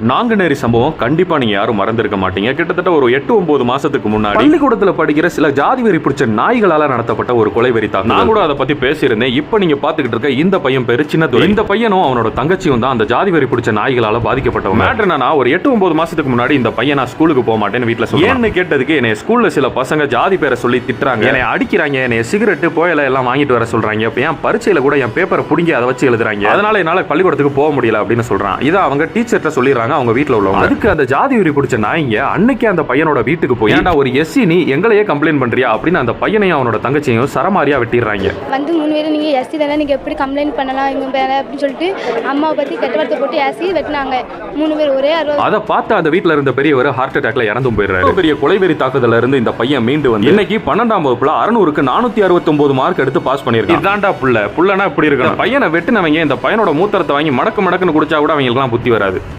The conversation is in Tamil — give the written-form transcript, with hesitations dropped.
நாங்குநேரி சம்பவம் கண்டிப்பா நீங்க யாரும் மறந்திருக்க மாட்டீங்க. கிட்டத்தட்ட ஒரு 8-9 மாசத்துக்கு முன்னாடி பள்ளிக்கூடத்துல படிக்கிற சில ஜாதி வெறி பிடிச்ச நாய்களால நடத்தப்பட்ட ஒரு கொலை வெறி தாக்குதல். நான் கூட அதை பத்தி பேசியிருந்தேன். இப்ப நீங்க பாத்துக்கிட்டு இருக்க இந்த பையன் பேரு சின்னதுரை. இந்த பையனும் அவனோட தங்கச்சியும் தான் அந்த ஜாதி வெறி பிடிச்ச நாய்களால பாதிக்கப்பட்டவங்க. மேட்டர் என்னன்னா, ஒரு 8-9 மாசத்துக்கு முன்னாடி இந்த பையன் நான் ஸ்கூலுக்கு போக மாட்டேன்னு வீட்டுல சொல்ல ஏன்னு கேட்டதுக்கு என்னை ஸ்கூல்ல சில பசங்க ஜாதி பேரை சொல்லி திட்டுறாங்க, என்னை அடிக்கிறாங்க, என்னை சிகரெட் போயல எல்லாம் வாங்கிட்டு வர சொல்றாங்க. இப்ப என் பரீட்சையில கூட என் பேப்பரை புடிங்கி அதை வச்சு எழுதுறாங்க. அதனால என்னால பள்ளிக்கூடத்துக்கு போக முடியல அப்படின்னு சொல்றான். இதை அவங்க டீச்சர்ட்ட சொல்லிடுறாங்க, அவங்க வீட்ல உள்ளவங்க. அதுக்கு அந்த ஜாதி வெறி பிடிச்ச நாய்ங்க அன்னைக்கு அந்த பையனோட வீட்டுக்கு போய், ஏன்டா ஒரு எஸ்சி நீ எங்களையே கம்ப்ளைண்ட் பண்றியா அப்படின்னு அந்த பையனையும் அவனோட தங்கச்சியையும் சரமாரியா வெட்டிடுறாங்க. வந்து 3 பேரும் நீங்க எஸ்சி தானே, நீங்க எப்படி கம்ப்ளைண்ட் பண்ணலாம் எங்க பேர அப்படின்னு சொல்லிட்டு அம்மாவை பத்தி கெட்ட வார்த்தை போட்டு எஸ்சி வெட்டினாங்க. 3 பேர் ஒரே அதை பார்த்து அந்த வீட்டுல இருந்த பெரியவர் ஹார்ட் அட்டாக்ல இறந்தும் போயிடுறாரு. பெரிய கொலைவெறி தாக்குதல்ல இருந்து இந்த பையன் மீண்டு வந்து இன்னைக்கு 12ஆம் வகுப்புல 600க்கு 469 மார்க் எடுத்து பாஸ் பண்ணிருக்கான். இதாண்டா புள்ளனா இப்படி இருக்கணும். பையனை வெட்டினவங்க இந்த பையனோட மூத்திரத்தை வாங்கி மடக்கு மடக்குன்னு குடிச்சா கூட அவங்களுக்கு எல்லாம் புத்தி வராது.